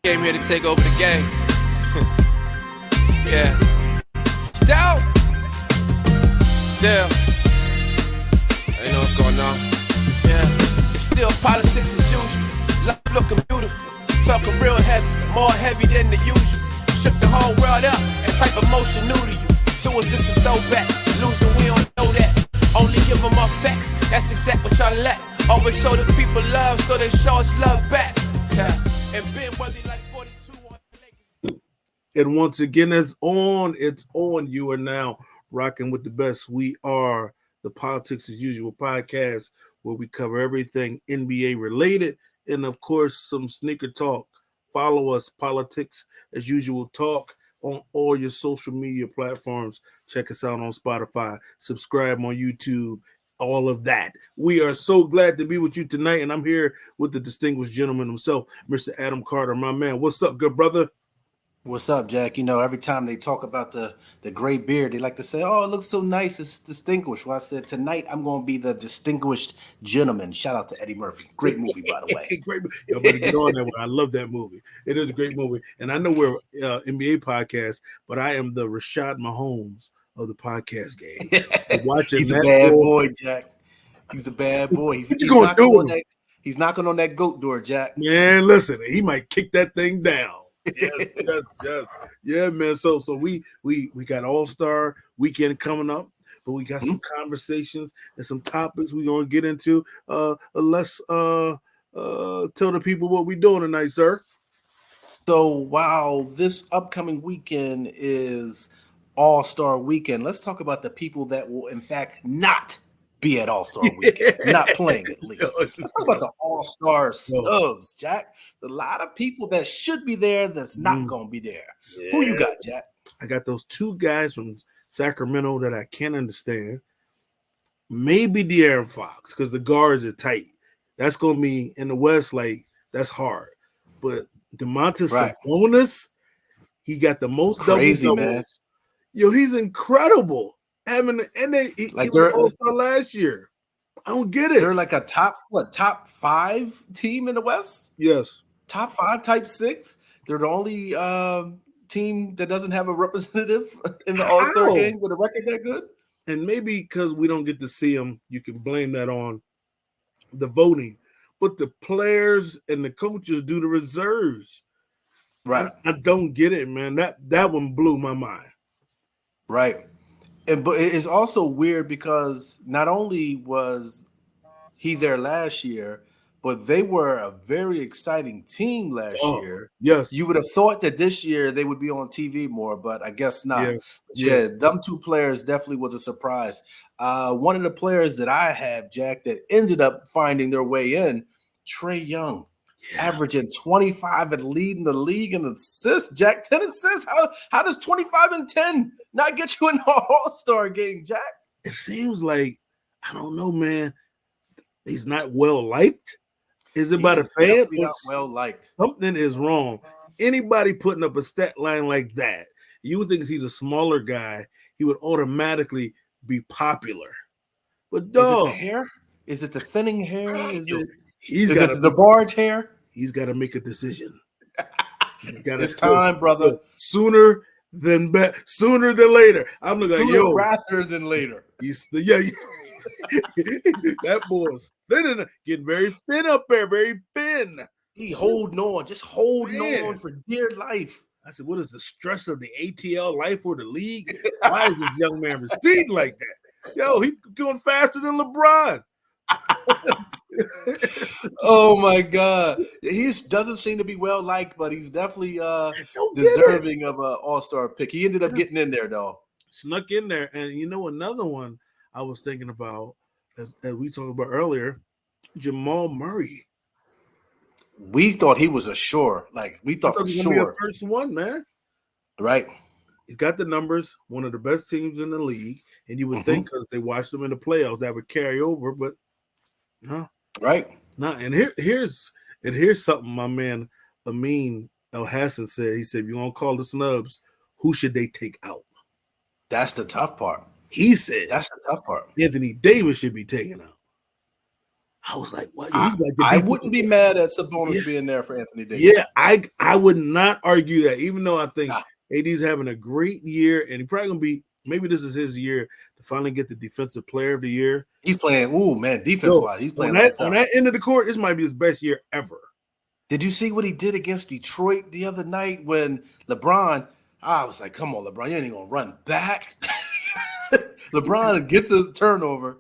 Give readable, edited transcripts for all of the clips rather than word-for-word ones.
Came here to take over the game. Yeah. Still. You know what's going on. Yeah. It's still politics as usual. Love looking beautiful. Talking real heavy. More heavy than the usual. Shook the whole world up. And type of motion new to you. So it's just a throwback. Losing, we don't know that. Only give them our facts. That's exactly what y'all let. Always show the people love, so they show us love back. Yeah. And Ben Worthy like 42 on the Lakers. And once again, it's on. You are now rocking with the best. We are the Politics as Usual podcast, where we cover everything NBA related, and of course, some sneaker talk. Follow us, Politics as Usual Talk, on all your social media platforms. Check us out on Spotify. Subscribe on YouTube. All of that. We are so glad to be with you tonight, and I'm here with the distinguished gentleman himself, Mr. Adam Carter, my man. What's up, good brother? What's up, Jack? You know, every time they talk about the gray beard, they like to say, oh, it looks so nice, it's distinguished. Well, I said, tonight I'm going to be the distinguished gentleman. Shout out to Eddie Murphy. Great movie, by the way. Great movie. Yo, better get on that one. I love that movie. It is a great movie. And I know we're NBA podcast, but I am the Rashad Mahomes of the podcast game. He's a bad boy, Jack. He's a bad boy. He's knocking on that goat door, Jack. Man, listen, he might kick that thing down. Yes. Yeah, man. So we got All-Star weekend coming up, but we got some conversations and some topics we're gonna get into. Let's tell the people what we're doing tonight, sir. So while this upcoming weekend is All-Star weekend, let's talk about the people that will in fact not be at All-Star weekend, not playing at least. Let's talk about the All-Star Snubs, Jack. There's a lot of people that should be there that's not going to be there. Yeah. Who you got, Jack? I got those two guys from Sacramento that I can't understand. Maybe De'Aaron Fox, because the guards are tight. That's going to be in the West, like, that's hard. But Domantas Sabonis, he got the most crazy doubles. Man. Yo, he's incredible. He was All-Star last year. I don't get it. They're like a top 5 team in the West? Yes. Top 5, type 6. They're the only team that doesn't have a representative in the All-Star game with a record that good. And maybe because we don't get to see them, you can blame that on the voting. But the players and the coaches do the reserves. Right. I don't get it, man. That one blew my mind. Right. But it's also weird because not only was he there last year, but they were a very exciting team last year. Yes. You would have thought that this year they would be on TV more, but I guess not. Yeah, them two players definitely was a surprise. One of the players that I have, Jack, that ended up finding their way in, Trae Young. Averaging 25 and leading the league in assists, Jack. 10 assists. How does 25 and 10 not get you in the All-Star game, Jack? It seems like, I don't know, man. He's not well liked. Is it by the fans? Not well liked. Something is wrong. Anybody putting up a stat line like that, you would think he's a smaller guy, he would automatically be popular. But dog, is it the hair? Is it the thinning hair? Is it the barge hair? He's got to make a decision. It's time, brother. Sooner than later. I'm looking like, rather than later. That boy's thin, getting very thin up there, very thin. He holding on, just holding on for dear life. I said, what is the stress of the ATL life or the league? Why is this young man receding like that? Yo, he's going faster than LeBron. Oh my God, he doesn't seem to be well liked, but he's definitely deserving of an All-Star pick. He ended up getting in there though, snuck in there. And you know, another one I was thinking about, as we talked about earlier, Jamal Murray. We thought he was a sure, like we thought for he was sure. Gonna be a first one, man. Right. He's got the numbers, one of the best teams in the league, and you would think because they watched them in the playoffs that would carry over, but no. Right. No, and here's something my man Amin El Hassan said. He said, if you're gonna call the snubs, who should they take out? That's the tough part. He said that's the tough part. Anthony Davis should be taken out. I was like, what? I, He's like I wouldn't be mad at Sabonis being there for Anthony Davis. Yeah, I would not argue that, even though I think AD's having a great year, and he probably gonna be. Maybe this is his year to finally get the Defensive Player of the Year. He's playing. Ooh, man, defense-wise, he's playing on that end of the court. This might be his best year ever. Did you see what he did against Detroit the other night when LeBron? I was like, come on, LeBron, you ain't gonna run back. LeBron gets a turnover.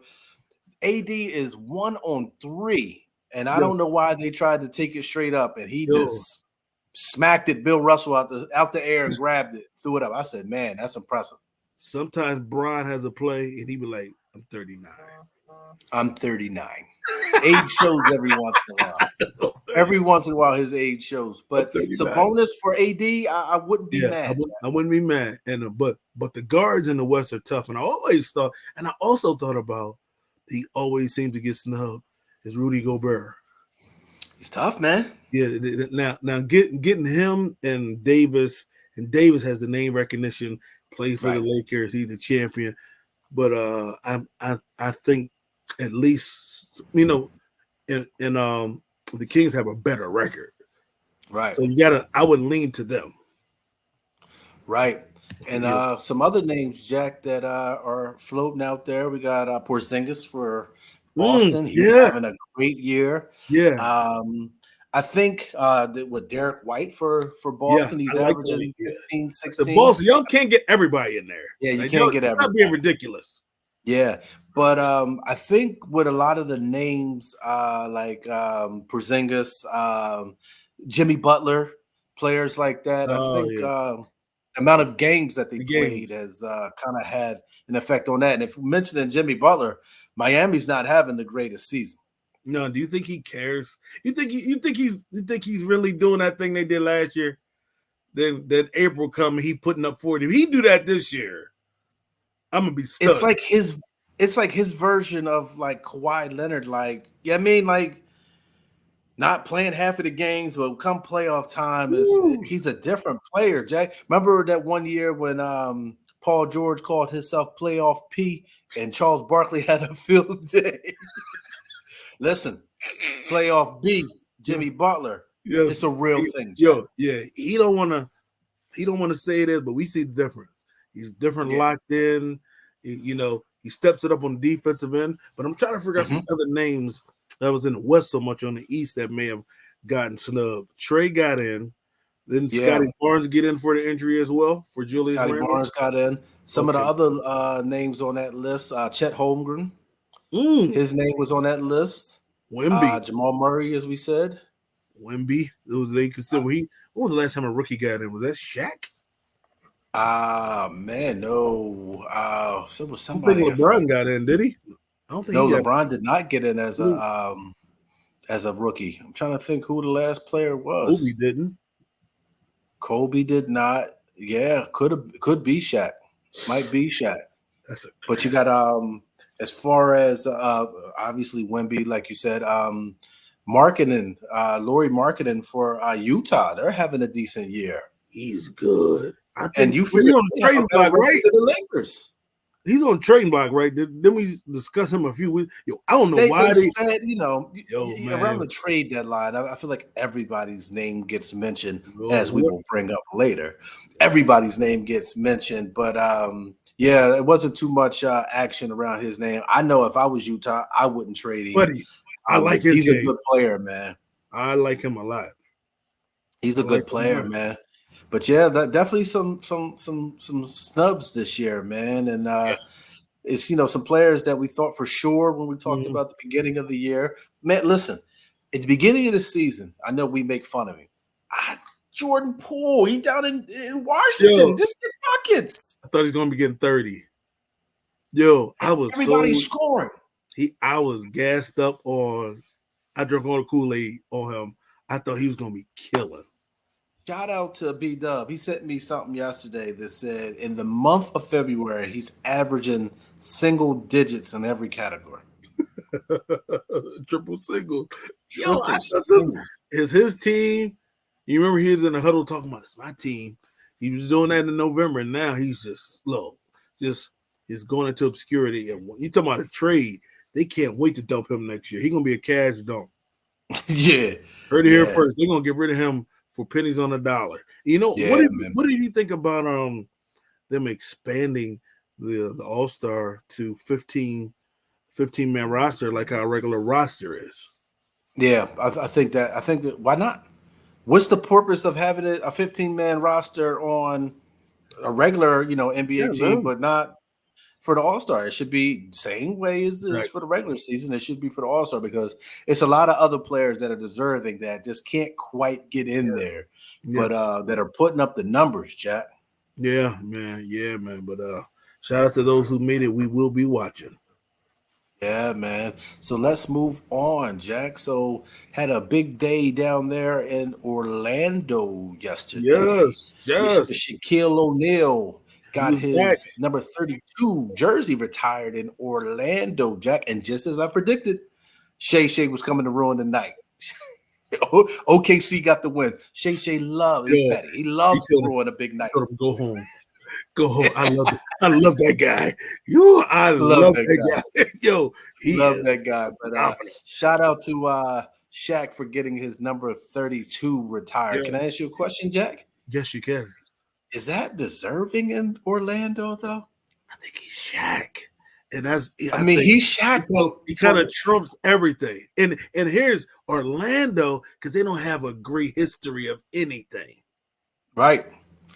AD is 1 on 3, and I don't know why they tried to take it straight up, and he just smacked it. Bill Russell out the air and grabbed it, threw it up. I said, man, that's impressive. Sometimes Bron has a play, and he be like, I'm 39. I'm 39. Age shows every once in a while. Every once in a while, his age shows. But it's a bonus for AD. I wouldn't be mad. I wouldn't be mad. And but the guards in the West are tough. And I always thought, and I also thought about, he always seems to get snubbed, is Rudy Gobert. He's tough, man. Yeah. Now getting him and Davis has the name recognition. Plays for the Lakers. He's a champion. But I think at least, and the Kings have a better record. Right. So I would lean to them. Right. And some other names, Jack, that are floating out there. We got Porzingis for Boston. He's having a great year. Yeah. I think that with Derek White for Boston, he's averaging 15, 16. The Boston, y'all can't get everybody in there. Yeah, you can't get everybody. Not being ridiculous. Yeah, but I think with a lot of the names like Porzingis, Jimmy Butler, players like that, I think the amount of games that they played has kind of had an effect on that. And if mentioning Jimmy Butler, Miami's not having the greatest season. No, do you think he cares? You think he's really doing that thing they did last year? Then April come and he putting up 40. If he do that this year, I'm gonna be stuck. It's like his version of like Kawhi Leonard, like not playing half of the games, but come playoff time he's a different player, Jack. Remember that one year when Paul George called himself playoff P and Charles Barkley had a field day. Listen, playoff B, Jimmy Butler. Yes. It's a real thing. Jack. He don't want to say this, but we see the difference. He's different, locked in. He steps it up on the defensive end. But I'm trying to figure out some other names that was in the West so much on the East that may have gotten snubbed. Trey got in. Then Scotty Barnes get in for the injury as well for Julius Scotty Randle. Barnes got in. Some of the other names on that list, Chet Holmgren. His name was on that list. Wemby. Jamal Murray, as we said. Wemby. They consider when was the last time a rookie got in? Was that Shaq? Man, no. So it was somebody. I think LeBron got in, did he? I don't think LeBron did not get in as a rookie. I'm trying to think who the last player was. Kobe didn't. Kobe did not. Yeah, could be Shaq. Might be Shaq. But you got as far as obviously Wemby, like you said, Markkanen, Lauri Markkanen for Utah. They're having a decent year. He's good. And you he's on the trading block, right? The Lakers. He's on the trading block, right? Didn't we discuss him a few weeks? I don't know why they said, around the trade deadline. I feel like everybody's name gets mentioned, as we will bring up later. Everybody's name gets mentioned, but it wasn't too much action around his name. I know if I was Utah, I wouldn't trade him. Buddy, I like his He's game. A good player, man. I like him a lot. He's a good player, man. But definitely some snubs this year, man. And it's some players that we thought for sure when we talked about the beginning of the year. Man, listen, at the beginning of the season, I know we make fun of him. Jordan Poole, he down in Washington, just get buckets. I thought he was gonna be getting 30. I was scoring. I was gassed up on. I drank all the Kool-Aid on him. I thought he was gonna be killing. Shout out to B-Dub. He sent me something yesterday that said in the month of February, he's averaging single digits in every category. Triple single. Is his team. You remember he was in the huddle talking about it's my team. He was doing that in November, and now he's just slow. He's going into obscurity. And you talking about a trade they can't wait to dump him next year. He's gonna be a cash dump. Yeah, heard it here first. They're gonna get rid of him for pennies on the dollar. You know what did you think about them expanding the All-Star to 15-man roster like our regular roster is? Yeah, I think that why not? What's the purpose of having a 15-man roster on a regular, NBA team, but not for the All-Star? It should be same way as for the regular season. It should be for the All-Star because it's a lot of other players that are deserving that just can't quite get in there, but that are putting up the numbers, Jack. Yeah, man. But shout out to those who made it. We will be watching. Yeah, man. So let's move on, Jack. So had a big day down there in Orlando yesterday. Yes. Shaquille O'Neal got his number 32 jersey retired in Orlando, Jack. And just as I predicted, Shay was coming to ruin the night. OKC got the win. Shay loves petty. He loves to ruin a big night. Go home. I love that guy. I love that guy. Yo, he love that guy. But shout out to Shaq for getting his number 32 retired. Can I ask you a question, Jack? Yes, you can. Is that deserving in Orlando, though? I think he's Shaq. And that's he's Shaq. He kind of trumps everything. And here's Orlando, because they don't have a great history of anything. Right.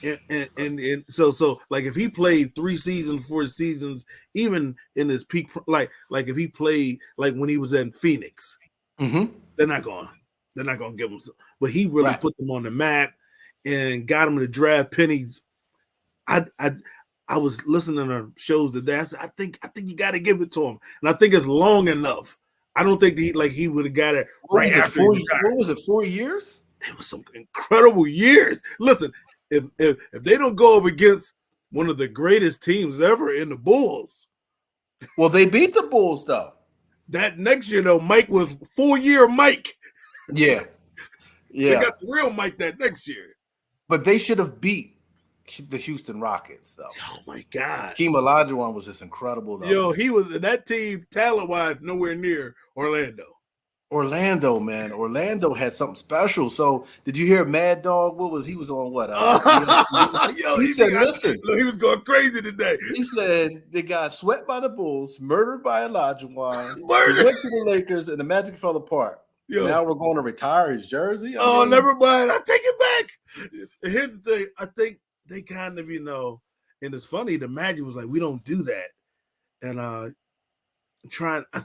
And so like if he played 3 seasons, 4 seasons, even in his peak, like if he played like when he was in Phoenix, they're not gonna give him some, but he really put them on the map and got him to draft pennies. I was listening to shows today. I said, I think you got to give it to him, and I think it's long enough. I don't think he would have got it right after. What was it? 4 years? It was some incredible years. Listen. If they don't go up against one of the greatest teams ever in the Bulls. Well, they beat the Bulls, though. That next year, though, Mike was 4-year Mike. Yeah. They got the real Mike that next year. But they should have beat the Houston Rockets, though. Oh, my God. Hakeem Olajuwon was just incredible, though. Yo, he was in that team, talent-wise, nowhere near Orlando. Orlando, man. Orlando had something special. So, did you hear Mad Dog? He was on what? He said, listen. He was going crazy today. He said they got swept by the Bulls, murdered by Olajuwon. He went to the Lakers, and the Magic fell apart. Yo. Now we're going to retire his jersey? Never mind. I take it back. And here's the thing. I think they kind of, and it's funny, the Magic was like, we don't do that. And I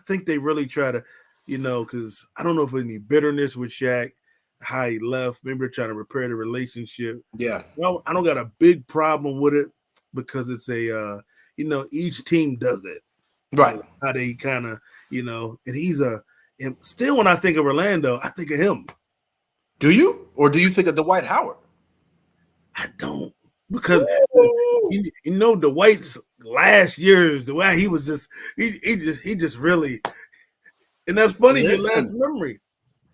think they really try to, because I don't know if any bitterness with Shaq, how he left. Maybe they're trying to repair the relationship. Yeah. Well, I don't got a big problem with it because it's each team does it. Right. How they kind of, and still when I think of Orlando, I think of him. Do you? Or do you think of Dwight Howard? I don't. Because, Dwight's last years, the way he was just, he just really. And that's funny, your last memory.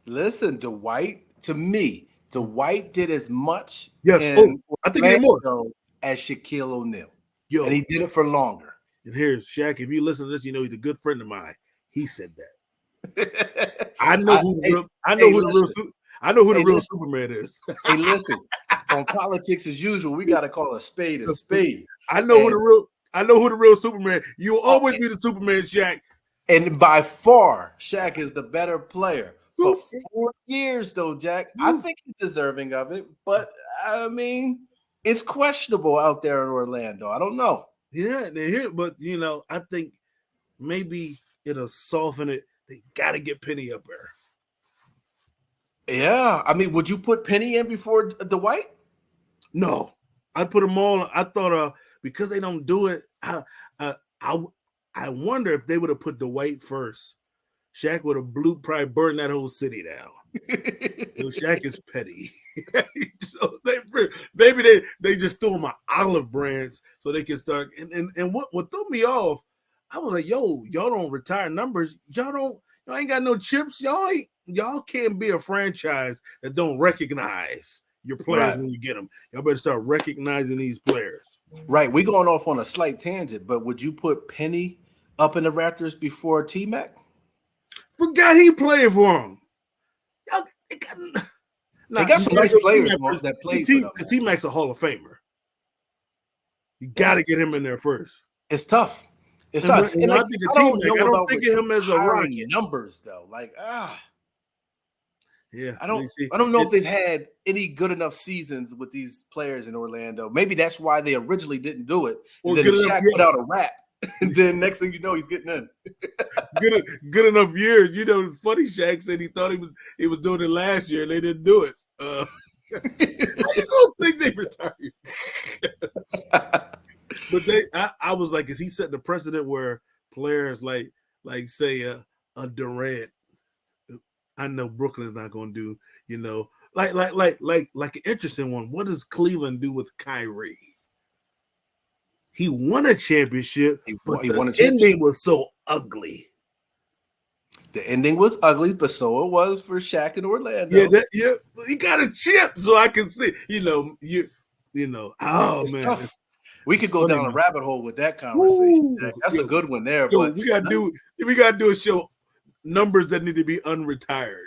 Listen, Dwight, to me, Dwight did as much I think he did more as Shaquille O'Neal. Yo, and he did it for longer. And here's Shaq. If you listen to this, he's a good friend of mine. He said that. I know who the real Superman is. Hey, listen, on Politics as Usual, we got to call a spade a spade. I know who the real Superman. You'll always be the Superman, Shaq. And by far, Shaq is the better player. For 4 years, though, Jack, I think he's deserving of it. But, it's questionable out there in Orlando. I don't know. Yeah, they're here. But, I think maybe it'll soften it. They got to get Penny up there. Yeah. Would you put Penny in before Dwight? No. I'd put them all. I thought because they don't do it, I wonder if they would have put Dwight first. Shaq would have probably burned that whole city down. Shaq is petty. So maybe they just threw him an olive branch so they can start. And what threw me off, I was like, y'all don't retire numbers. Y'all ain't got no chips. Y'all can't be a franchise that don't recognize your players when you get them. Y'all better start recognizing these players. Right. We're going off on a slight tangent, but would you put Penny up in the Raptors before T-Mac? Forgot he played for him. They got some nice players that played for them. Because T-Mac's a Hall of Famer. You got to get him in there first. It's tough. It's tough. And I don't think of him as a Rocket. Numbers though, yeah. I don't know if they've had any good enough seasons with these players in Orlando. Maybe that's why they originally didn't do it. And then Shaq put out a rap, and then next thing you know, he's getting in. good enough years. You know, funny. Shaq said he thought he was doing it last year, and they didn't do it. I don't think they retired. But I was like, is he setting a precedent where players like say a Durant? I know Brooklyn's not going to do, like an interesting one. What does Cleveland do with Kyrie? He won a championship, but the ending was so ugly. The ending was ugly, but so it was for Shaq in Orlando. Yeah, he got a chip, so I can see. Oh man. Tough. We could go down a rabbit hole with that conversation. Jack. That's a good one there. But we gotta do a show. Numbers that need to be unretired.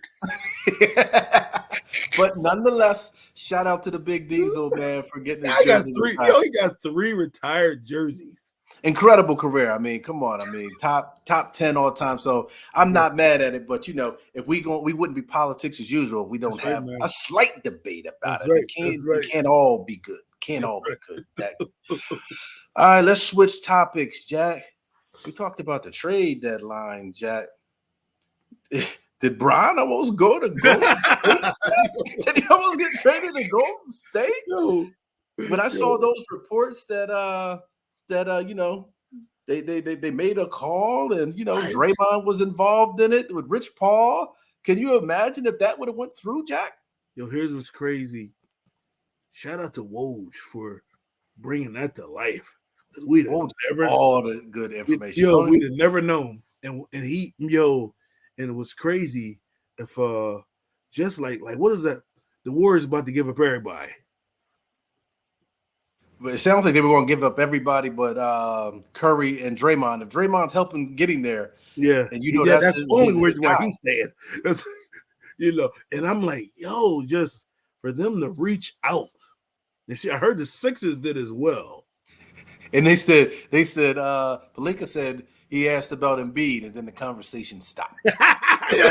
But nonetheless, shout out to the Big Diesel, man, for getting his jersey. He got 3 retired jerseys. Incredible career. I mean, come on. I mean, top 10 all time. So I'm not mad at it. But if we wouldn't be politics as usual if we don't have a slight debate about it. We can't all be good. Can't all be good. All right, let's switch topics, Jack. We talked about the trade deadline, Jack. Did Bron almost go to Golden State? Did he almost get traded to Golden State? No. When I saw those reports that they made a call and Draymond was involved in it with Rich Paul. Can you imagine if that would have went through, Jack? Here's what's crazy. Shout out to Woj for bringing that to life. We'd never all the good information. We'd have never known. And and it was crazy if just like what is that? The Warriors about to give up everybody. But it sounds like they were going to give up everybody but Curry and Draymond. If Draymond's helping getting there, and that's the only reason why he's staying. And I'm like, just for them to reach out. And see, I heard the Sixers did as well. And they said, Pelinka said he asked about Embiid, and then the conversation stopped. Are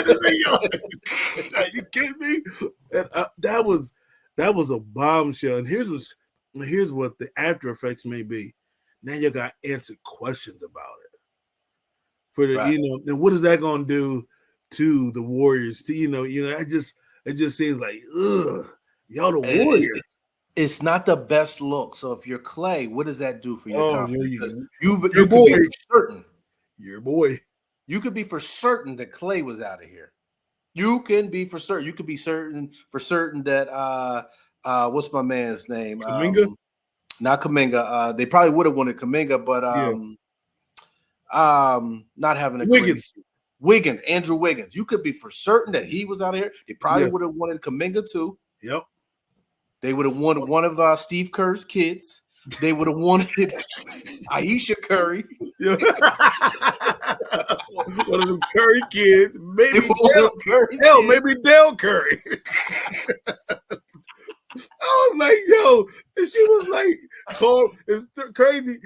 you kidding me? And, that was a bombshell. And here's what the after effects may be. Now you got answered questions about it. For the and what is that going to do to the Warriors? It just seems like y'all the Warriors. It's not the best look. So if you're Clay, what does that do for your confidence? You could be certain. Your boy. You could be for certain that Clay was out of here. You can be for certain. You could be certain that what's my man's name? Kuminga? Not Kuminga. They probably would have wanted Kuminga, but not having a Wiggins, Andrew Wiggins. You could be for certain that he was out of here. They probably would have wanted Kuminga too. Yep. They would have wanted one of Steve Kerr's kids. They would have wanted Aisha Curry. One of them Curry kids. Maybe Dale Curry. I was like, and she was like, it's crazy.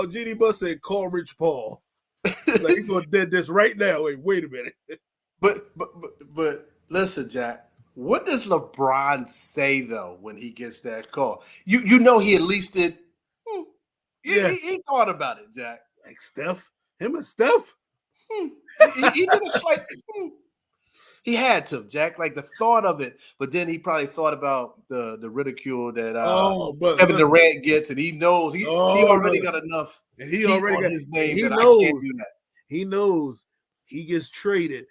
Jeannie Buss said, call Rich Paul. Like, he's going to dead this right now. Wait a minute. But listen, Jack. What does LeBron say though when he gets that call? He at least did. He thought about it, Jack. Like Steph, him and Steph. He did a slight. He had to, Jack. Like the thought of it, but then he probably thought about the ridicule that Kevin Durant gets, and he knows he already got enough. And he already got his name. He that knows. I can't do that. He knows he gets traded.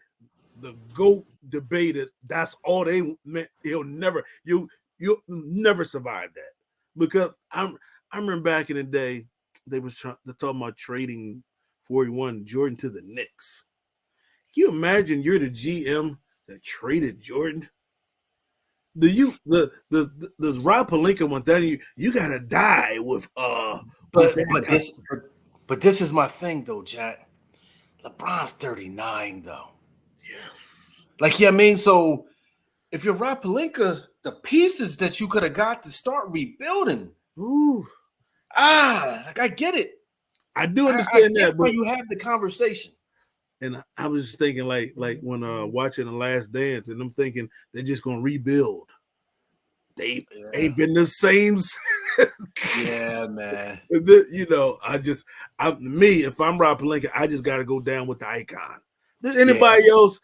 The GOAT debated. That's all they meant. You'll never survive that, because I remember back in the day they talking about trading 41 Jordan to the Knicks. Can you imagine you're the GM that traded Jordan? Does Rob Pelinka want that? You gotta die with But this is my thing though, Jack. LeBron's 39 though. Yes. Like, yeah, I mean, so if you're Rob Pelinka, the pieces that you could have got to start rebuilding. Ooh. Like I get it. I do understand that, but you have the conversation. And I was just thinking, like when watching The Last Dance, and I'm thinking they're just gonna rebuild. They ain't been the same. Yeah, man. You know, if I'm Rob Pelinka, I just got to go down with the icon. There's anybody else,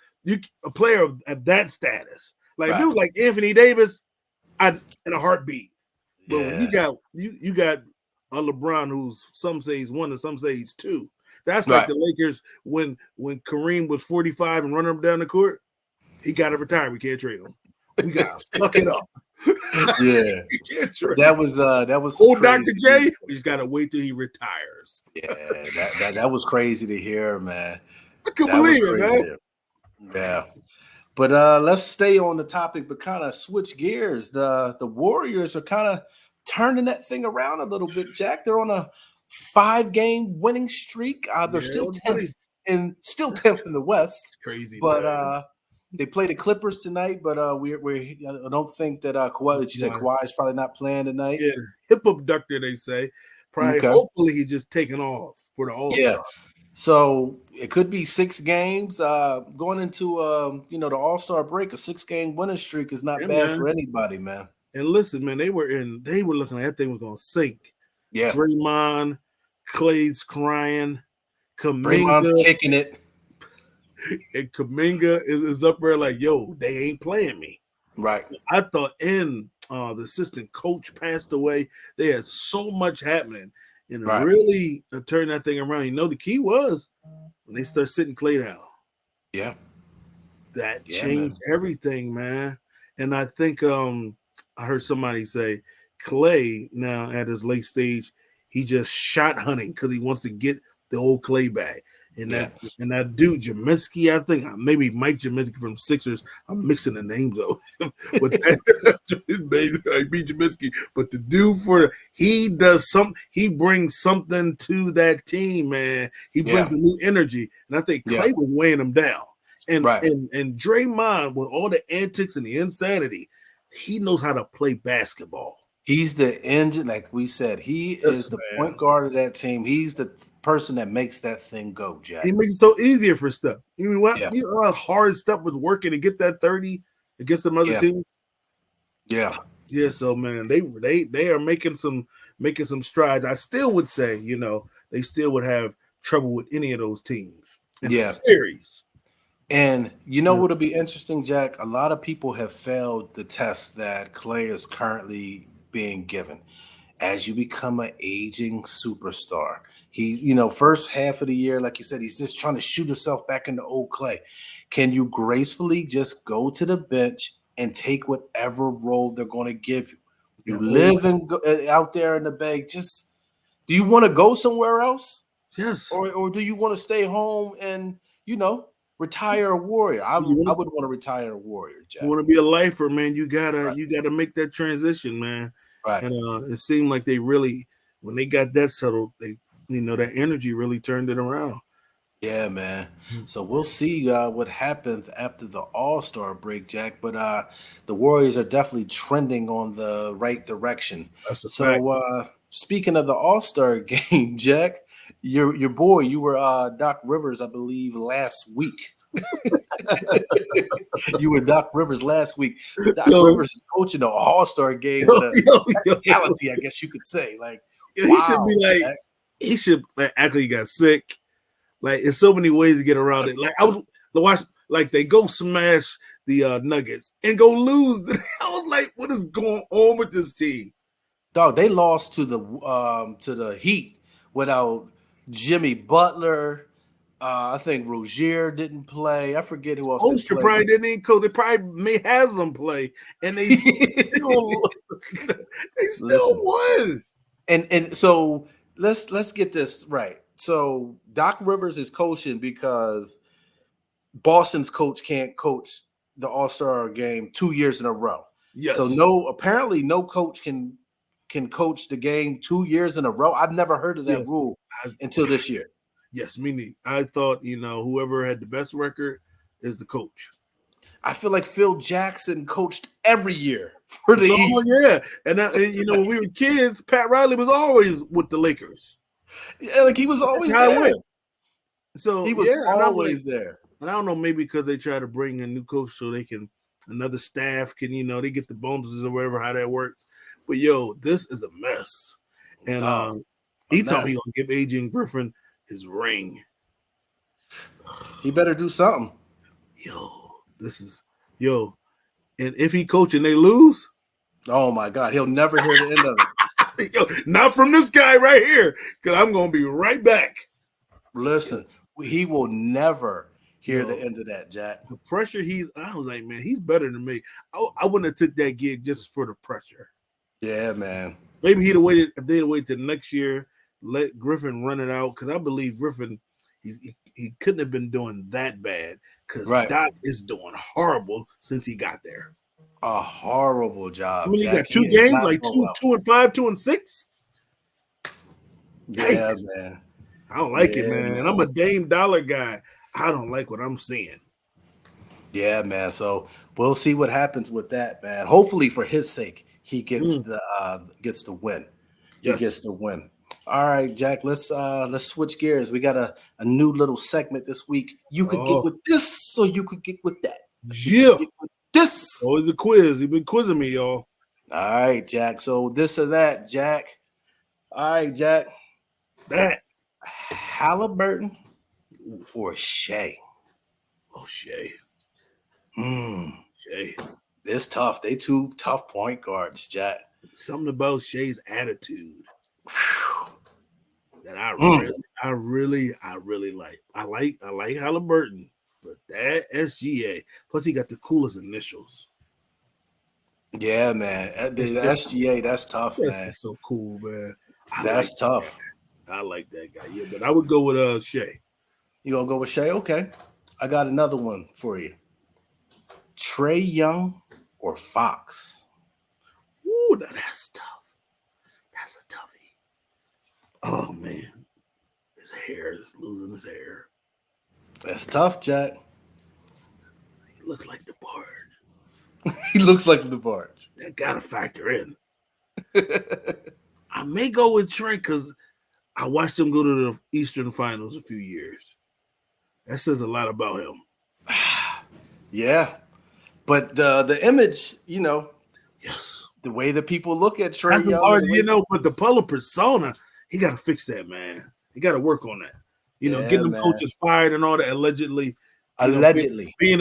a player of that status, like if it was like Anthony Davis, in a heartbeat. But when you got a LeBron who's some say he's 1 and some say he's 2. That's like the Lakers when Kareem was 45 and running him down the court. He got to retire. We can't trade him. We got to suck it up. Yeah, that was old Dr. J. We just gotta wait till he retires. Yeah, that was crazy to hear, man. I couldn't believe it, man. Yeah, but let's stay on the topic, but kind of switch gears. The Warriors are kind of turning that thing around a little bit. Jack, they're on a 5-game winning streak. They're still 10th in the West. Crazy, but man. They play the Clippers tonight, but I don't think that Kawhi is probably not playing tonight. Yeah, hip abductor, they say. Probably, hopefully, he's just taking off for the All-Star. Yeah. So it could be 6 games going into the All-Star break. A 6-game winning streak is not bad for anybody, man. And listen, man, they were looking like that thing was gonna sink. Yeah, Draymond, Clay's crying, Draymond's kicking it. And Kuminga is up there like, yo, they ain't playing me. Right. So I thought, the assistant coach passed away. They had so much happening. And really turn that thing around. You know, the key was when they start sitting Clay down. Yeah. That changed everything, man. And I think I heard somebody say Clay now at his late stage, he just shot hunting because he wants to get the old Clay back. And that dude Jaminski, I think maybe Mike Jaminski from Sixers. I'm mixing the names though, but maybe I beat Jaminski. But the dude he brings something to that team, man. He brings a new energy, and I think Clay was weighing him down. And Draymond, with all the antics and the insanity, he knows how to play basketball. He's the engine, like we said. He is the point guard of that team. He's the person that makes that thing go, Jack. He makes it so easier for stuff. You know how hard stuff was working to get that 30 against some other teams. Yeah. Yeah. So man, they are making some strides. I still would say, they still would have trouble with any of those teams in the series. And what'll be interesting, Jack? A lot of people have failed the test that Clay is currently being given. As you become an aging superstar, he's, first half of the year, like you said, he's just trying to shoot himself back into old Clay. Can you gracefully just go to the bench and take whatever role they're going to give you? You live out there in the Bay. Just, do you want to go somewhere else? Yes. Or do you want to stay home and, retire a Warrior? I would want to retire a Warrior, Jack. You want to be a lifer, man. You gotta make that transition, man. Right. And it seemed like they really, when they got that settled, they, that energy really turned it around. Yeah, man. So we'll see what happens after the All-Star break, Jack. But the Warriors are definitely trending on the right direction. That's a fact. Speaking of the All-Star game, Jack, your boy, you were Doc Rivers, I believe, last week. You were Doc Rivers last week. Doc Rivers is coaching the All-Star game with a reality, I guess you could say. Like, he should be like, Jack. He should actually got sick. Like, there's so many ways to get around it. Like, I was watch, like they go smash the Nuggets and go lose. I was like, what is going on with this team? Dog, they lost to the Heat without Jimmy Butler. I think Rozier didn't play. I forget who else. Oscar probably didn't even coach. They probably may have them play, and they still won. And so let's get this right. So Doc Rivers is coaching because Boston's coach can't coach the All-Star game 2 years in a row. Yes. So apparently no coach can coach the game 2 years in a row. I've never heard of that rule until this year. Yes, me neither. I thought, whoever had the best record is the coach. I feel like Phil Jackson coached every year for the East. Yeah. And when we were kids, Pat Riley was always with the Lakers. Yeah, like he was always there. So he was always there. And I don't know, maybe because they try to bring a new coach so they can, another staff can, they get the bonuses or whatever, how that works. But this is a mess. And he told me he's gonna give Adrian Griffin his ring. He better do something. And if he coach and they lose, oh my God, he'll never hear the end of it. Not from this guy right here, because I'm gonna be right back. Listen, he will never hear the end of that, Jack. The pressure I was like, man, he's better than me. I wouldn't have took that gig just for the pressure. Yeah, man. Maybe they'd wait till next year, let Griffin run it out, because I believe Griffin, he couldn't have been doing that bad, because Doc is doing horrible since he got there. A horrible job. I mean, Jack. You got 2 games, like 2-5, 2-6. Yeah, Yikes. man. I don't like it, man. I'm a Dame Dollar guy. I don't like what I'm seeing. Yeah, man. So we'll see what happens with that, man. Hopefully, for his sake, he gets the win. Yes. He gets the win. All right, Jack. Let's switch gears. We got a new little segment this week. You could get with this, so you could get with that. Yeah. This. Oh, it's a quiz. He's been quizzing me, y'all. All right, Jack. So this or that, Jack. All right, Jack. That. Halliburton or Shea? Oh, Shea. Shea. It's tough. They 2 tough point guards, Jack. Something about Shea's attitude that I really like. I like Halliburton, but that SGA. Plus, he got the coolest initials. Yeah, man. The SGA, that's tough, man. That's so cool, man. That's tough. I like that guy. Yeah, but I would go with Shea. You gonna go with Shea? Okay. I got another one for you. Trae Young or Fox? Ooh, that's tough. That's a toughie. Oh man, his hair is losing his hair. That's tough, Jack. He looks like the Bard. He looks like the Bard. That gotta factor in. I may go with Trae because I watched him go to the Eastern Finals a few years. That says a lot about him. Yeah. But the image, yes, the way that people look at Trae that's Young, hard, but the public persona, he got to fix that, man. He got to work on that. Getting them coaches fired and all that allegedly. Being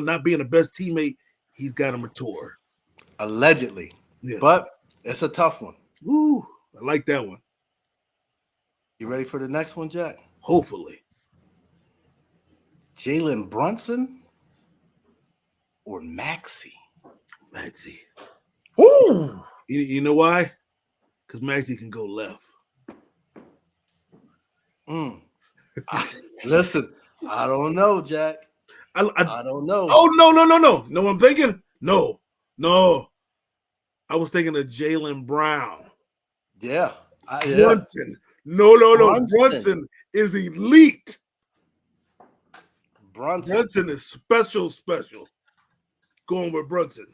not being the best teammate, he's got to mature. Allegedly. Yeah. But it's a tough one. Ooh, I like that one. You ready for the next one, Jack? Hopefully. Jalen Brunson or Maxey? Maxey. Ooh. You know why? Because Maxey can go left. Listen, I don't know, Jack. I don't know. Oh, no. No, I'm thinking? No. I was thinking of Jaylen Brown. Yeah. Brunson. No. Brunson is elite. Brunson is special. Going with Brunson.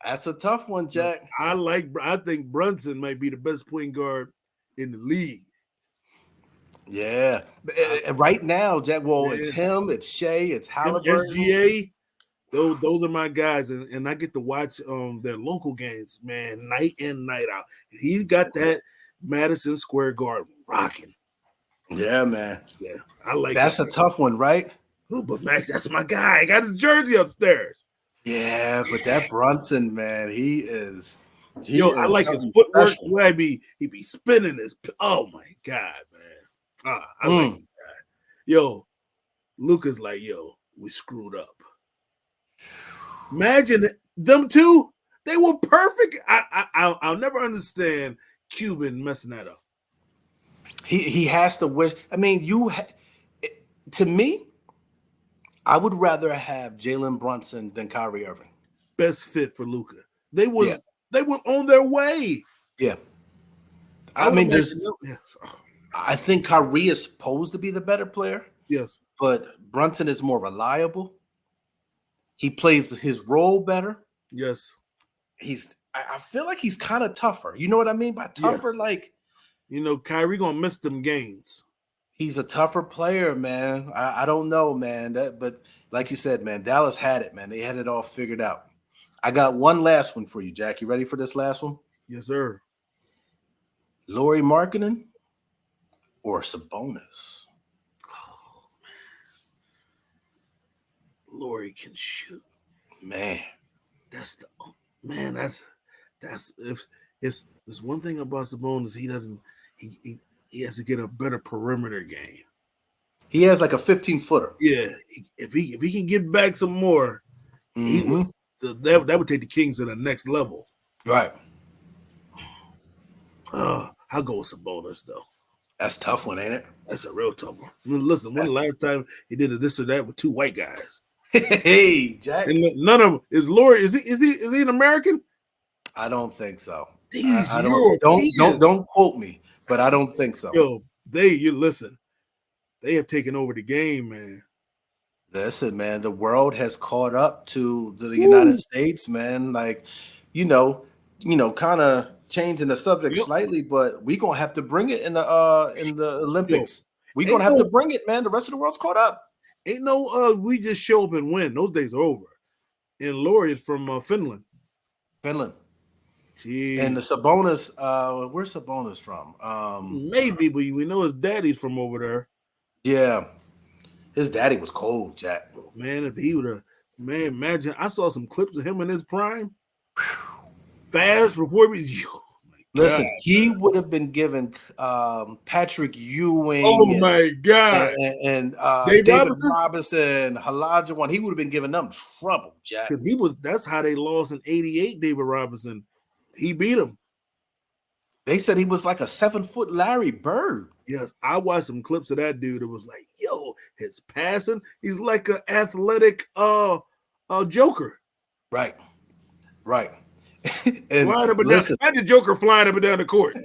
That's a tough one, Jack. I think Brunson might be the best point guard in the league. Yeah. Right now, Jack, it's him, it's Shea, it's Halliburton. SGA, those are my guys. And I get to watch their local games, man, night in, night out. He's got that Madison Square Garden rocking. Yeah, man. Yeah, I like that's a tough one, right? Oh, but Max, that's my guy. I got his jersey upstairs. Yeah, but that Brunson, man, I like his footwork. Where he be spinning his. Oh my God, man! I like this guy. Luka's like, we screwed up. Imagine them two; they were perfect. I'll never understand Cuban messing that up. He has to wish. I mean, to me, I would rather have Jalen Brunson than Kyrie Irving. Best fit for Luka. They were on their way. Yeah. I mean, there's I think Kyrie is supposed to be the better player. Yes. But Brunson is more reliable. He plays his role better. Yes. I feel like he's kind of tougher. You know what I mean by tougher? Yes. Like, Kyrie gonna miss them games. He's a tougher player, man. I don't know, man. But like you said, man, Dallas had it, man. They had it all figured out. I got one last one for you, Jack. You ready for this last one? Yes, sir. Lauri Markkanen or Sabonis? Oh, man. Lauri can shoot. Man. That's if there's one thing about Sabonis, he has to get a better perimeter game. He has like a 15-footer. Yeah, if he can get back some more, that would take the Kings to the next level. Right. I'll go with Sabonis though. That's a tough one, ain't it? That's a real tough one. Listen, when the last time he did this or that with two white guys? Hey, Jack. And none of them is Lauri. Is he an American? I don't think so. I don't quote me, but I don't think so. Yo, you listen. They have taken over the game, man. Listen, man, the world has caught up to the United States, man. Like, kind of changing the subject slightly, but we're gonna have to bring it in the Olympics. We're gonna have to bring it, man. The rest of the world's caught up. Ain't no we just show up and win. Those days are over. And Lauri is from Finland. Jeez. And the Sabonis, where's Sabonis from? Maybe, but we know his daddy's from over there. Yeah. His daddy was cold, Jack. Man, if he would have, imagine. I saw some clips of him in his prime. Fast before he was. Listen, he would have been given Patrick Ewing. Oh my God! And David Robinson, Olajuwon. He would have been giving them trouble, Jack. Because that's how they lost in '88. David Robinson, he beat him. They said he was like a 7-foot Larry Bird. Yes, I watched some clips of that dude. It was like, yo, his passing. He's like an athletic Joker. Right. And flying up and down. I had the Joker flying up and down the court.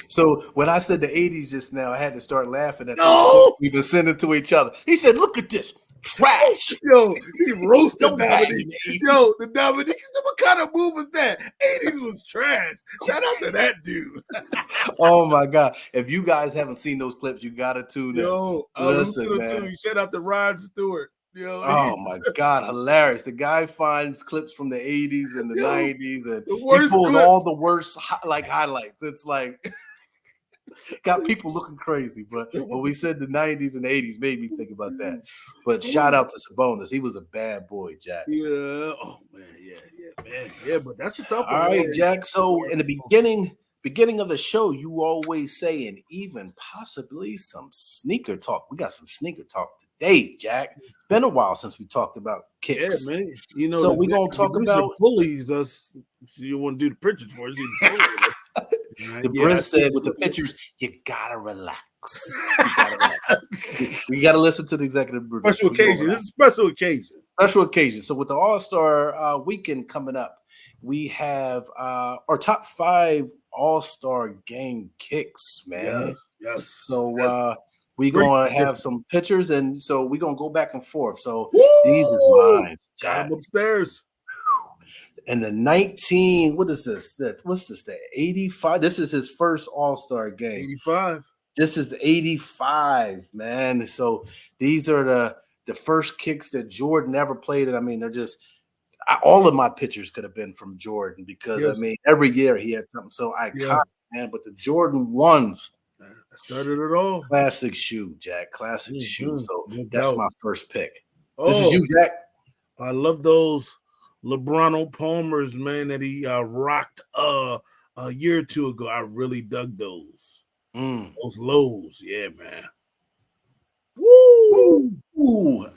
So when I said the 80s just now, I had to start laughing at the we've been sending to each other. He said, look at this. Trash. Yo, he roasted Dominique. Yo, the Dominique, what kind of move was that? 80s was trash. Shout out to that dude. Oh my God. If you guys haven't seen those clips, you gotta tune in. Yo, listen, man. Shout out to Rod Stewart. Yo, oh my God, hilarious. The guy finds clips from the 80s and the 90s and he pulls all the worst highlights. It's like got people looking crazy, but when we said the 90s and the 80s made me think about that. But shout out to Sabonis. He was a bad boy, Jack. Yeah. Oh man, yeah, man. Yeah, but that's a tough one. All right, Jack. So in the beginning of the show, you always say and even possibly some sneaker talk. We got some sneaker talk today, Jack. It's been a while since we talked about kicks. Yeah, man. So we're gonna talk about bullies us. You want to do the pictures for us. The Brent said with the pictures, you gotta relax. We gotta listen to the executive producer. Special occasion. This is a special occasion. Special occasion. So with the All-Star weekend coming up, we have our top 5 All-Star game kicks, man. Yes. So we're gonna have some pictures, and so we're gonna go back and forth. So these are mine. I'm upstairs. And the what is this? What's this? The 85. This is his first All-Star game. 85. This is 85, man. So these are the first kicks that Jordan ever played. And I mean, they're just all of my pictures could have been from Jordan because I mean, every year he had something so iconic, man. But the Jordan ones started it all. Classic shoe, Jack. Classic shoe. So that's my first pick. Oh, this is you, Jack. I love those LeBron Palmers, man, that he rocked a year or two ago. I really dug those. Those lows, yeah, man. Woo!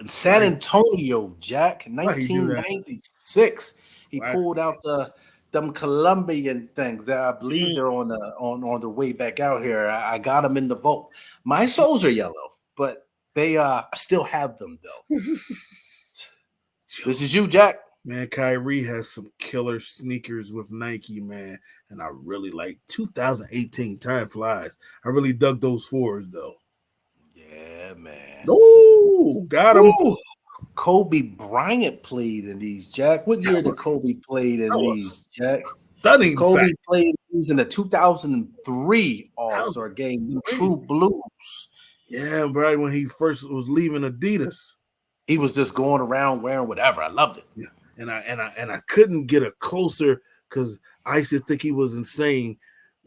San Antonio, Jack, 1996. He pulled out them Colombian things that I believe they're on their way back out here. I got them in the vault. My soles are yellow, but they I still have them though. This is you, Jack. Man, Kyrie has some killer sneakers with Nike, man. And I really like 2018. Time flies. I really dug those fours, though. Yeah, man. Ooh, got him. Ooh. Kobe Bryant played in these, Jack. What year did Kobe played in these, Jack? Stunning Kobe fact. played these in the 2003 All-Star game, True Blues. Yeah, right when he first was leaving Adidas. He was just going around wearing whatever. I loved it. Yeah. And I couldn't get a closer because I used to think he was insane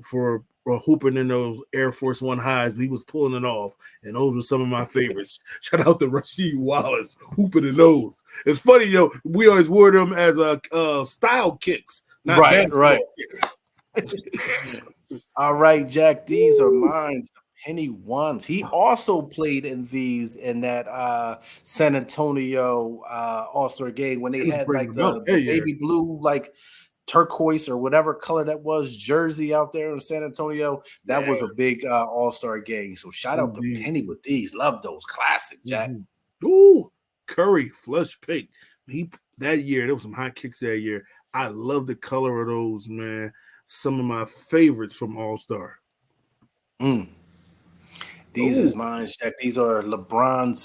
for hooping in those Air Force One highs, but he was pulling it off. And those were some of my favorites. Shout out to Rasheed Wallace hooping in those. It's funny, we always wore them as style kicks, not right. Kicks. All right, Jack. These are mine. Penny ones. He also played in these in that San Antonio All-Star game when they had like the baby blue, like turquoise or whatever color that was jersey out there in San Antonio. That was a big All-Star game. So shout out to Penny with these. Love those classic, Jack. Mm-hmm. Ooh, Curry flush pink. That year there was some high kicks that year. I love the color of those, man. Some of my favorites from All-Star. These is mine, Shaq. These are LeBron's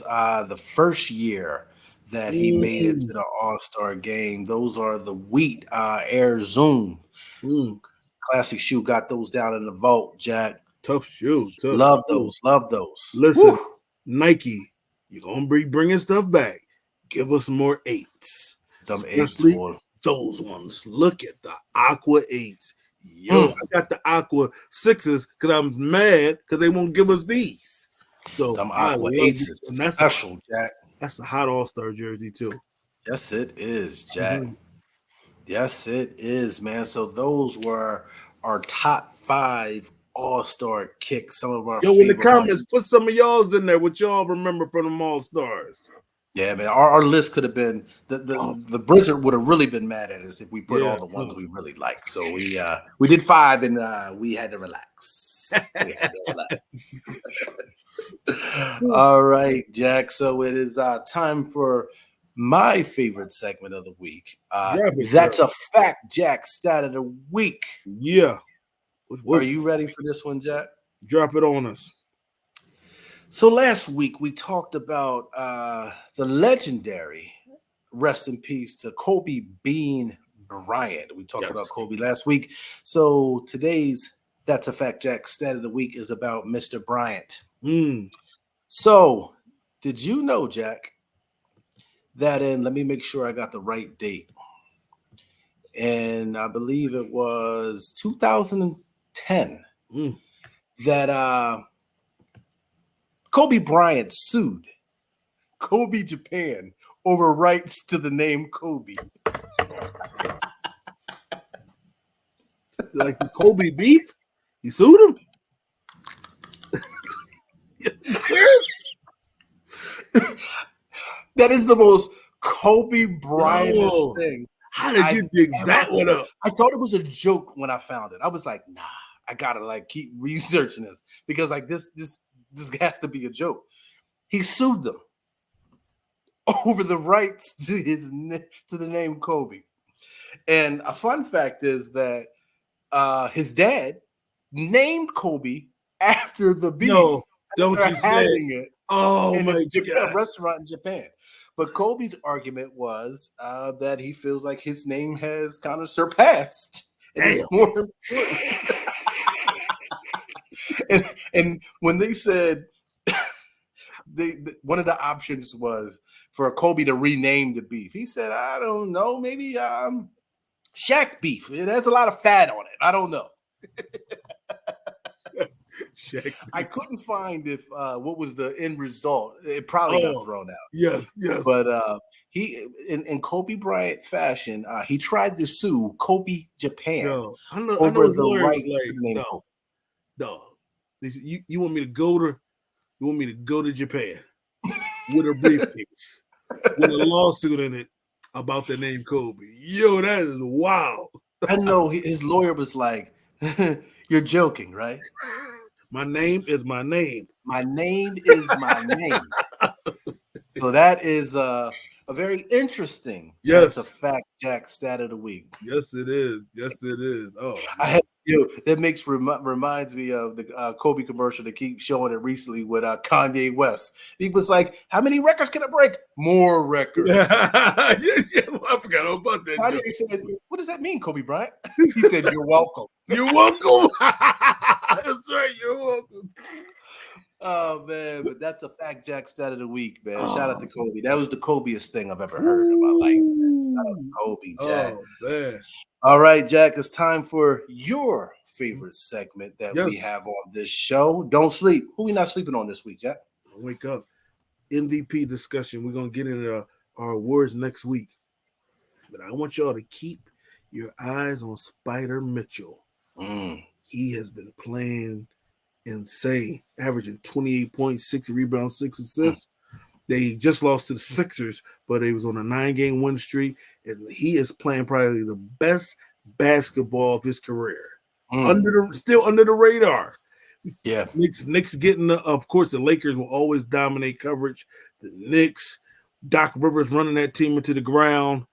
the first year that he made it to the All-Star game. Those are the Wheat Air Zoom. Classic shoe. Got those down in the vault, Jack. Tough shoe. Love those. Listen, Nike, you're going to be bringing stuff back. Give us more 8s. Especially those ones. Look at the Aqua 8s. Yo, I got the Aqua 6s because I'm mad because they won't give us these. So them Aqua 8s is special, Jack. That's a hot All-Star jersey too. Yes, it is, Jack. Yes, it is, man. So those were our top 5 All-Star kicks. Some of our in the comments, put some of y'all's in there. What y'all remember from them All-Stars? Yeah, man. Our list could have been the Blizzard would have really been mad at us if we put all the ones we really like. So we did 5 and we had to relax. All right, Jack. So it is time for my favorite segment of the week. That's a fact, Jack. Stat of the week. Yeah. Are you ready for this one, Jack? Drop it on us. So last week we talked about the legendary, rest in peace to Kobe Bean Bryant. We talked about Kobe last week. So today's That's a Fact, Jack stat of the week is about Mr. Bryant. So did you know, Jack, that let me make sure I got the right date. And I believe it was 2010 that Kobe Bryant sued Kobe Japan over rights to the name Kobe. Like the Kobe beef? He sued him? That is the most Kobe Bryant thing. How did you dig that one up? I thought it was a joke when I found it. I was like, nah, I gotta keep researching this because this has to be a joke. He sued them over the rights to the name Kobe. And a fun fact is that his dad named Kobe after the beef. No, don't you having it. Oh in my a restaurant in Japan. But Kobe's argument was that he feels like his name has kind of surpassed. It's more important. and when they said one of the options was for Kobe to rename the beef, he said, I don't know, maybe Shaq beef. It has a lot of fat on it. I don't know. I couldn't find if what was the end result. It probably got thrown out. Yes. But he, in Kobe Bryant fashion, he tried to sue Kobe Japan over the right name. No. You want me to go to Japan with a briefcase with a lawsuit in it about the name Kobe? Yo, that is wild. I know his lawyer was like, "You're joking, right? My name is my name. My name is my name." So that is a very interesting. Yes, that's a fact, Jack. Stat of the week. Yes, it is. Yes, it is. Oh, that reminds me of the Kobe commercial that keeps showing it recently with Kanye West. He was like, "How many records can I break? More records." yeah, I forgot all about that. Kanye said, "What does that mean, Kobe Bryant?" He said, "You're welcome." You're welcome. That's right. You're welcome. Oh man, but that's a fact, Jack. Stat of the week, man. Shout out to Kobe. That was the Kobeest thing I've ever heard in my life. Shout out to Kobe, Jack. Oh man. All right, Jack. It's time for your favorite segment that we have on this show. Don't sleep. Who we not sleeping on this week, Jack? Wake up. MVP discussion. We're gonna get into our awards next week, but I want y'all to keep your eyes on Spida Mitchell. He has been playing insane, averaging 28 points, 6 rebounds, 6 assists. They just lost to the Sixers, but he was on a 9-game win streak, and he is playing probably the best basketball of his career. Still under the radar. Yeah. Knicks getting of course, the Lakers will always dominate coverage. The Knicks, Doc Rivers running that team into the ground.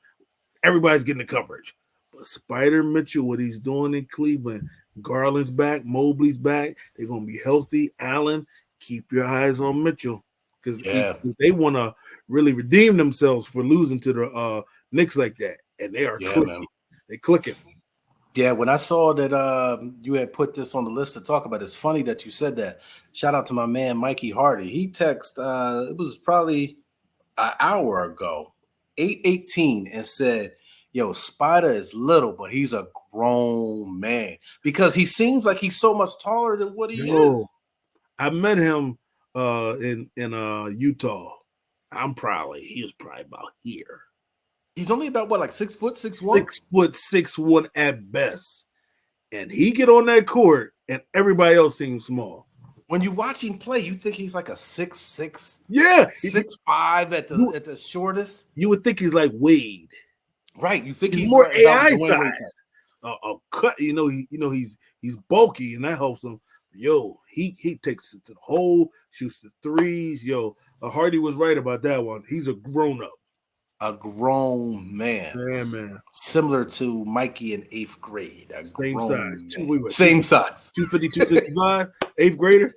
Everybody's getting the coverage. But Spida Mitchell, what he's doing in Cleveland, Garland's back, Mobley's back. They're going to be healthy. Allen, keep your eyes on Mitchell because they want to really redeem themselves for losing to the Knicks like that. And they are clicking. Man. They clicking. Yeah, when I saw that you had put this on the list to talk about, it's funny that you said that. Shout out to my man, Mikey Hardy. He texted, it was probably an hour ago, 8:18, and said, yo, Spida is little, but he's a grown man because he seems like he's so much taller than what he is. I met him in Utah. He was probably about here. He's only about what, like 6 foot, 6'1"? 6 foot, 6'1" at best. And he get on that court and everybody else seems small. When you watch him play, you think he's like a 6'6", 6'5" at the shortest. You would think he's like Wade. Right, you think he's more like AI size. A cut, he's bulky, and that helps him. Yo, he takes it to the hole, shoots the threes. Yo, Hardy was right about that one. He's a grown up, a grown man. Yeah, man. Similar to Mikey in 8th grade. Same size. Same size. 250, 265, 8th grader.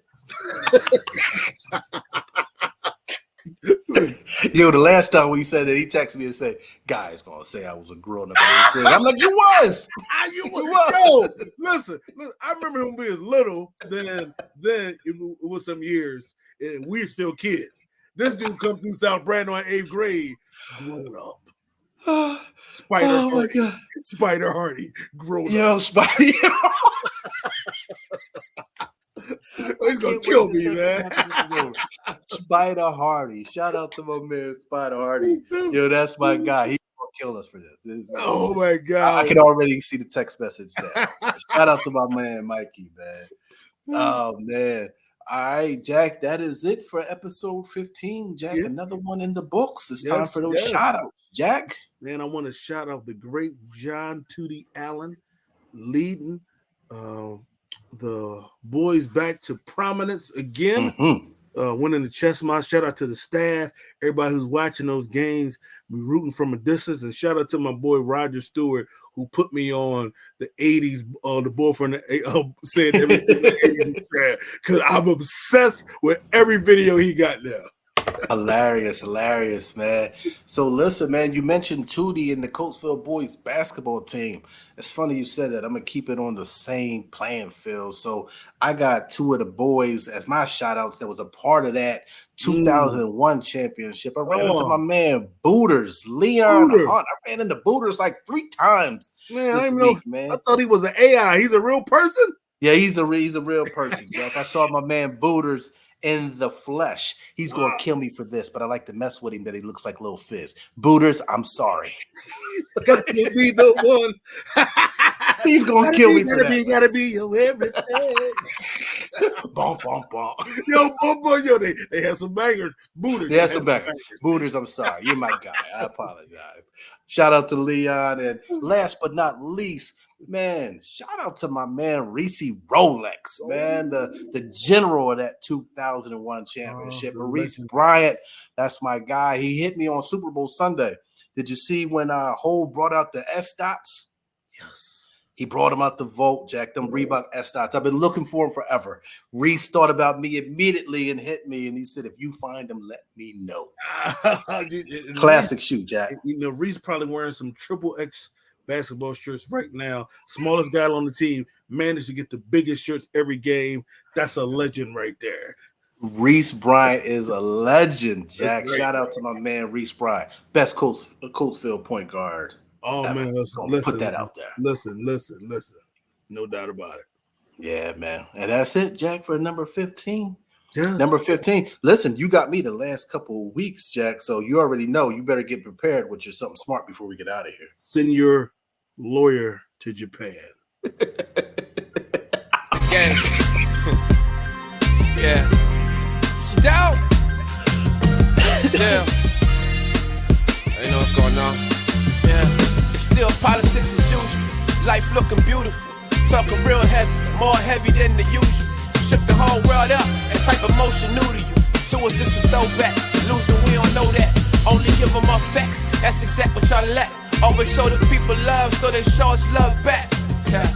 Yo, the last time we said that, he texted me and said, "Guy's gonna say I was a grown up in 8th grade." I'm like, "You was, you was." Yo, listen. I remember him being little. Then it was some years, and we're still kids. This dude come through South Brandon in 8th grade, grown up. Spida Hardy. My God. Spida Hardy, grown up. Yo, Spida. He's gonna kill me, man. Spida Hardy. Shout out to my man, Spida Hardy. Yo, that's my guy. He's gonna kill us for this. Oh my God. I can already see the text message there. Shout out to my man, Mikey, man. Oh man. All right, Jack, that is it for episode 15. Jack, another one in the books. It's time for those shout outs. Jack. Man, I want to shout out the great John Tootie Allen leading the boys back to prominence again. Winning the chess match. Shout out to the staff, everybody who's watching those games, be rooting from a distance, and shout out to my boy Roger Stewart who put me on the 80s, the bull from the saying everything because I'm obsessed with every video he got now. Hilarious, man. So listen, man, you mentioned Tootie and the Coatesville boys basketball team. It's funny you said that. I'm gonna keep it on the same playing field. So I got two of the boys as my shout outs that was a part of that 2001 championship. I ran into my man Booters, Leon Hunt. I ran into Booters like 3 times this week, man. I thought he was an AI. He's a real person? Yeah, he's a real person, Jack. I saw my man Booters in the flesh. He's gonna kill me for this, but I like to mess with him that he looks like Lil Fizz. Booters, I'm sorry. Gotta be the one. He's gonna kill me for that. Gotta be your everything. Bump, bump, bump. Yo, they had some bangers. Booters. They had some bangers. Booters, I'm sorry. You're my guy. I apologize. Shout out to Leon. And last but not least, man, shout out to my man Reese Rolex, man, the general of that 2001 championship. Reese Bryant, that's my guy. He hit me on Super Bowl Sunday. Did you see when Hove brought out the S dots? Yes. He brought him out the vault, Jack, them Reebok S dots. I've been looking for him forever. Reese thought about me immediately and hit me, and he said, if you find them, let me know. Classic shoe, Jack. You know, Reese probably wearing some triple X basketball shirts right now. Smallest guy on the team, managed to get the biggest shirts every game. That's a legend right there. Reese Bryant is a legend, Jack. Shout out to my man Reese Bryant, best Coatesville point guard. Oh ever. man, listen, put that out there. Listen. No doubt about it. Yeah, man. And that's it, Jack, for number 15. Yes. Number 15. Listen, you got me the last couple of weeks, Jack. So you already know you better get prepared with your something smart before we get out of here. Send your lawyer to Japan. Gang. Yeah. Stout. Still. You know what's going on. Yeah. It's still politics as usual. Life looking beautiful. Talking real heavy. More heavy than the usual. Shook the whole world up. That type of motion new to you. To us it's a throwback. Losing we don't know that. Only give them our facts. That's exact what y'all lack. Always show the people love so they show us love back. Yeah.